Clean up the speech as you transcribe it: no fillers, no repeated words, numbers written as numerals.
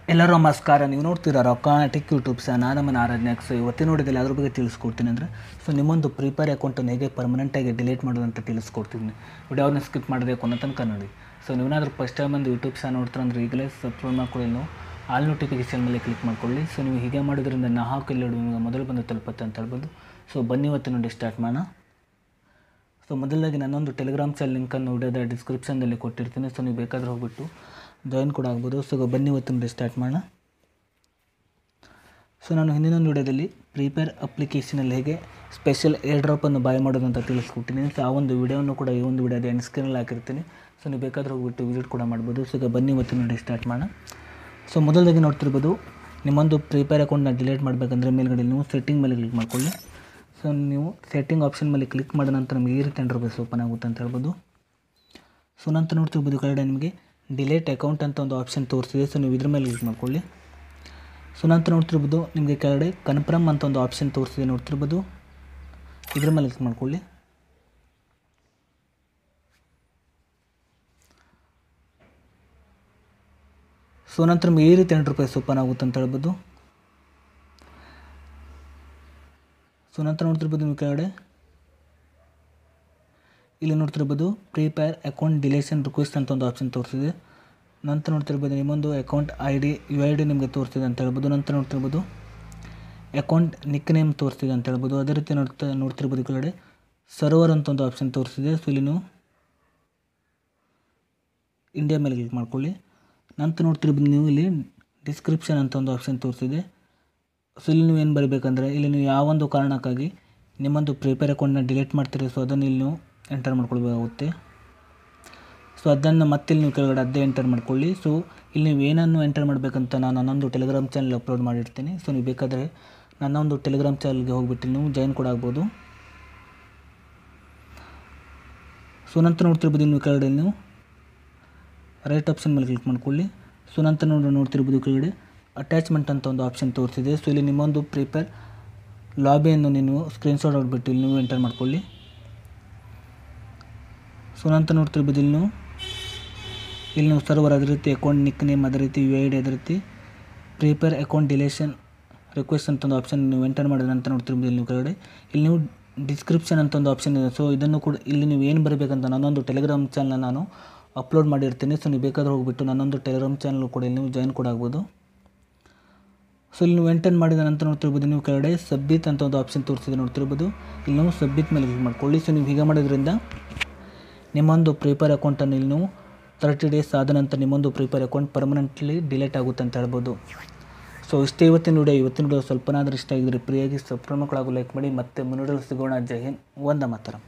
ಎಲ್ಲರೂ ನಮಸ್ಕಾರ. ನೀವು ನೋಡ್ತೀರಾ ರೊಕಾಟಿಕ್ ಯೂಟ್ಯೂಬ್ ಚಾನಲ್. ನಮ್ಮ ಆರಾಧನೆಗೆ ಇವತ್ತಿನ ನೋಡಿದಲ್ಲಿ ಅದ್ರ ಬಗ್ಗೆ ತಿಳಿಸ್ಕೊಡ್ತೀನಿ. ಅಂದರೆ ನಿಮ್ಮೊಂದು ಪ್ರಿಪೇರ್ ಅಕೌಂಟನ್ನು ಹೇಗೆ ಪರ್ಮನೆಂಟಾಗಿ ಡಿಲೀಟ್ ಮಾಡೋದು ಅಂತ ತಿಳಿಸ್ಕೊಡ್ತೀನಿ. ವಿಡಿಯೋನ ಸ್ಕಿಪ್ ಮಾಡದೆ ಕೊನೆ ತನಕ ನೋಡಿ. ನೀವೇನಾದರೂ ಫಸ್ಟ್ ಟೈಮ್ ಒಂದು ಯೂಟ್ಯೂಬ್ ಚಾನಲ್ ನೋಡ್ತಾರೆ ಅಂದರೆ ಈಗಲೇ ಸಬ್ಸ್ಕ್ರೈಬ್ ಮಾಡ್ಕೊಳ್ಳಿ. ನೀವು ಆಲ್ ನೋಟಿಫಿಕೇಷನ್ ಮೇಲೆ ಕ್ಲಿಕ್ ಮಾಡ್ಕೊಳ್ಳಿ. ನೀವು ಹೀಗೆ ಮಾಡೋದ್ರಿಂದ ನಾ ಹಾಕಿಲ್ಲ ನಿಮಗೆ ಮೊದಲು ಬಂದು ತಲುಪುತ್ತೆ ಅಂತ ಹೇಳ್ಬೋದು. ಬನ್ನಿ ಇವತ್ತು ನೋಡಿ ಸ್ಟಾರ್ಟ್ ಮಾಡೋಣ. ಮೊದಲಾಗಿ ನನ್ನೊಂದು ಟೆಲಿಗ್ರಾಮ್ ಚಾನಲ್ ಲಿಂಕನ್ನು ವಿಡಿಯೋದ ಡಿಸ್ಕ್ರಿಪ್ಷನ್ನಲ್ಲಿ ಕೊಟ್ಟಿರ್ತೀನಿ. ನೀವು ಬೇಕಾದರೆ ಹೋಗ್ಬಿಟ್ಟು ಜಾಯಿನ್ ಕೂಡ ಆಗ್ಬೋದು. ಬನ್ನಿ ಇವತ್ತು ನೋಡಿ ಸ್ಟಾರ್ಟ್ ಮಾಡೋಣ. ನಾನು ಹಿಂದಿನ ವಿಡಿಯೋದಲ್ಲಿ ಪ್ರಿಪೇರ್ ಅಪ್ಲಿಕೇಶನಲ್ಲಿ ಹೇಗೆ ಸ್ಪೆಷಲ್ ಏರ್ ಡ್ರಾಪನ್ನು ಬಾಯ್ ಮಾಡೋದು ಅಂತ ತಿಳಿಸ್ಕೊಡ್ತೀನಿ. ಆ ಒಂದು ವಿಡಿಯೋನು ಕೂಡ ಈ ಒಂದು ವಿಡಿಯೋದ ಎಂಡ್ ಸ್ಕ್ರೀನಲ್ಲಿ ಹಾಕಿರ್ತೀನಿ. ನೀವು ಬೇಕಾದರೆ ಹೋಗ್ಬಿಟ್ಟು ವಿಸಿಟ್ ಕೂಡ ಮಾಡ್ಬೋದು. ಬನ್ನಿ ಇವತ್ತು ನೋಡಿ ಸ್ಟಾರ್ಟ್ ಮಾಡೋಣ. ಮೊದಲಾಗಿ ನೋಡ್ತಿರ್ಬೋದು, ನಿಮ್ಮೊಂದು ಪ್ರಿಪೇರ್ ಅಕೌಂಟ್ನ ಡಿಲೀಟ್ ಮಾಡಬೇಕಂದ್ರೆ ಮೇಲ್ಗಡೆ ನೀವು ಸೆಟ್ಟಿಂಗ್ ಮೇಲೆ ಕ್ಲಿಕ್ ಮಾಡ್ಕೊಳ್ಳಿ. ನೀವು ಸೆಟ್ಟಿಂಗ್ ಆಪ್ಷನ್ ಮೇಲೆ ಕ್ಲಿಕ್ ಮಾಡಿದ ನಂತರ ನಮಗೆ ಈ ರೀತಿ ಇಂಟರ್ಫೇಸ್ ಓಪನ್ ಆಗುತ್ತೆ ಅಂತ ಹೇಳ್ಬೋದು. ನಂತರ ನೋಡ್ತಿರ್ಬೋದು ಕೆಳಗಡೆ ನಿಮಗೆ ಡಿಲೀಟ್ ಅಕೌಂಟ್ ಅಂತ ಒಂದು ಆಪ್ಷನ್ ತೋರಿಸಿದೆ. ನೀವು ಇದ್ರ ಮೇಲೆ ಕ್ಲಿಕ್ ಮಾಡ್ಕೊಳ್ಳಿ. ನಂತರ ನೋಡ್ತಿರ್ಬೋದು ನಿಮಗೆ ಕೆಳಗಡೆ ಕನ್ಫರ್ಮ್ ಅಂತ ಒಂದು ಆಪ್ಷನ್ ತೋರಿಸಿದೆ ನೋಡ್ತಿರ್ಬೋದು. ಇದ್ರ ಮೇಲೆ ಕ್ಲಿಕ್ ಮಾಡ್ಕೊಳ್ಳಿ. ನಂತರ ನಿಮಗೆ ಈ ರೀತಿ ಇಂಟರ್ಫೇಸ್ ಓಪನ್ ಆಗುತ್ತೆ ಅಂತ ಹೇಳ್ಬೋದು. ನಂತರ ನೋಡ್ತಿರ್ಬೋದು ನೀವು ಕೆಳಗಡೆ ಇಲ್ಲಿ ನೋಡ್ತಿರ್ಬೋದು ಪ್ರಿಪೇರ್ ಅಕೌಂಟ್ ಡಿಲೇಷನ್ ರಿಕ್ವೆಸ್ಟ್ ಅಂತ ಒಂದು ಆಪ್ಷನ್ ತೋರಿಸಿದೆ. ನಂತರ ನೋಡ್ತಿರ್ಬೋದು ನಿಮ್ಮೊಂದು ಅಕೌಂಟ್ UID ನಿಮಗೆ ತೋರಿಸ್ತಿದೆ ಅಂತ ಹೇಳ್ಬೋದು. ನಂತರ ನೋಡ್ತಿರ್ಬೋದು ಅಕೌಂಟ್ ನಿಕ್ ನೇಮ್ ತೋರಿಸ್ತಿದೆ ಅಂತ ಹೇಳ್ಬೋದು. ಅದೇ ರೀತಿ ನೋಡ್ತಿರ್ಬೋದು ಕೆಳಗಡೆ ಸರ್ವರ್ ಅಂತ ಒಂದು ಆಪ್ಷನ್ ತೋರಿಸ್ತಿದೆ. ಇಲ್ಲಿ ನೀವು ಇಂಡಿಯಾ ಮೇಲೆ ಕ್ಲಿಕ್ ಮಾಡ್ಕೊಳ್ಳಿ. ನಂತರ ನೋಡ್ತಿರ್ಬೋದು ನೀವು ಇಲ್ಲಿ ಡಿಸ್ಕ್ರಿಪ್ಷನ್ ಅಂತ ಒಂದು ಆಪ್ಷನ್ ತೋರಿಸಿದೆ. ಇಲ್ಲಿ ನೀವು ಏನು ಬರಬೇಕಂದ್ರೆ ಇಲ್ಲಿ ನೀವು ಯಾವೊಂದು ಕಾರಣಕ್ಕಾಗಿ ನಿಮ್ಮೊಂದು ಪ್ರಿಪೇರ್ ಅಕೌಂಟ್ನ ಡಿಲೀಟ್ ಮಾಡ್ತೀರಿ, ಅದನ್ನು ಇಲ್ಲಿ ನೀವು ಎಂಟರ್ ಮಾಡ್ಕೊಳ್ಬೇಕಾಗುತ್ತೆ. ಅದನ್ನು ಮತ್ತೆ ಇಲ್ಲಿ ನೀವು ಕೆಳಗಡೆ ಅದೇ ಎಂಟರ್ ಮಾಡ್ಕೊಳ್ಳಿ. ಇಲ್ಲಿ ನೀವು ಏನನ್ನು ಎಂಟರ್ ಮಾಡಬೇಕಂತ ನಾನು ನನ್ನೊಂದು ಟೆಲಿಗ್ರಾಮ್ ಚಾನಲ್ ಅಪ್ಲೋಡ್ ಮಾಡಿರ್ತೀನಿ. ನೀವು ಬೇಕಾದರೆ ನನ್ನ ಒಂದು ಟೆಲಿಗ್ರಾಮ್ ಚಾನಲ್ಗೆ ಹೋಗ್ಬಿಟ್ಟು ನೀವು ಜಾಯಿನ್ ಕೂಡ ಆಗ್ಬೋದು. ನಂತರ ನೋಡ್ತಿರ್ಬೋದು ನೀವು ಕೆಳಗಡೆ ನೀವು ರೈಟ್ ಆಪ್ಷನ್ ಮೇಲೆ ಕ್ಲಿಕ್ ಮಾಡ್ಕೊಳ್ಳಿ. ನಂತರ ನೋಡ್ತಿರ್ಬೋದು ಕೆಳಗಡೆ ಅಟ್ಯಾಚ್ಮೆಂಟ್ ಅಂತ ಒಂದು ಆಪ್ಷನ್ ತೋರಿಸಿದೆ. ಇಲ್ಲಿ ನಿಮ್ಮೊಂದು ಪ್ರಿಪೇರ್ ಲಾಬಿಯನ್ನು ನೀವು ಸ್ಕ್ರೀನ್ಶಾಟ್ ಹೊಡ್ಬಿಟ್ಟು ಇಲ್ಲಿ ನೀವು ಎಂಟರ್ ಮಾಡ್ಕೊಳ್ಳಿ. ನಂತರ ನೋಡ್ತಿರ್ಬೋದು ಇಲ್ಲಿ ನೀವು ಸರ್ವರ್ ಅದೇ ರೀತಿ ಅಕೌಂಟ್ ನಿಕ್ ನೇಮ್ ಅದೇ ರೀತಿ UID ಅದೇ ರೀತಿ ಪ್ರಿಪೇರ್ ಅಕೌಂಟ್ ಡಿಲೇಷನ್ ರಿಕ್ವೆಸ್ಟ್ ಅಂತ ಒಂದು ಆಪ್ಷನ್ ನೀವು ಎಂಟರ್ ಮಾಡಿದ ನಂತರ ನೋಡ್ತಿರ್ಬೋದು ಇಲ್ಲಿ ನೀವು ಕೆಳಗಡೆ ಇಲ್ಲಿ ನೀವು ಡಿಸ್ಕ್ರಿಪ್ಷನ್ ಅಂತ ಒಂದು ಆಪ್ಷನ್ ಇದೆ. ಇದನ್ನು ಕೂಡ ಇಲ್ಲಿ ನೀವು ಏನು ಬರಬೇಕಂತ ನನ್ನೊಂದು ಟೆಲಿಗ್ರಾಮ್ ಚಾನಲ್ ನಾನು ಅಪ್ಲೋಡ್ ಮಾಡಿರ್ತೀನಿ. ನೀವು ಬೇಕಾದ್ರೆ ಹೋಗ್ಬಿಟ್ಟು ನನ್ನೊಂದು ಟೆಲಿಗ್ರಾಮ್ ಚಾನಲ್ ಕೂಡ ಇಲ್ಲಿ ನೀವು ಜಾಯಿನ್ ಕೂಡ ಆಗ್ಬೋದು. ಇಲ್ಲಿ ನೀವು ಎಂಟರ್ ಮಾಡಿದ ನಂತರ ನೋಡ್ತಿರ್ಬೋದು ನೀವು ಕೆಳಗಡೆ ಸಬ್ಮಿಟ್ ಅಂತ ಒಂದು ಆಪ್ಷನ್ ತೋರಿಸಿದೆ ನೋಡ್ತಿರ್ಬೋದು. ಇಲ್ಲಿ ನೀವು ಸಬ್ಮಿಟ್ ಮೇಲೆ ಕ್ಲಿಕ್ ಮಾಡ್ಕೊಳ್ಳಿ. ನೀವು ಹೀಗೆ ಮಾಡೋದ್ರಿಂದ ನಿಮ್ಮೊಂದು ಪ್ರಿಪೇರ್ ಅಕೌಂಟನ್ನು ಇಲ್ಲಿ ನೀವು 30 ಡೇಸ್ ಆದ ನಂತರ ನಿಮ್ಮೊಂದು ಪ್ರಿಪೇರ್ ಅಕೌಂಟ್ ಪರ್ಮನೆಂಟ್ಲಿ ಡಿಲೀಟ್ ಆಗುತ್ತೆ ಅಂತ ಹೇಳ್ಬೋದು. ಇಷ್ಟೇ ಇವತ್ತಿನ ವಿಡಿಯೋ ಸ್ವಲ್ಪನಾದರೂ ಇಷ್ಟ ಆಗಿದ್ರೆ ಫ್ರೀಯಾಗಿ ಸಬ್ಸ್ಕ್ರೈಬ್ ಮಾಡ್ಕೊಳ್ಳೋ ಲೈಕ್ ಮಾಡಿ. ಮತ್ತೆ ಮುಂದೆ ಸಿಗೋಣ. ಜೈ ಹಿಂದ್, ವಂದೇ ಮಾತರಂ.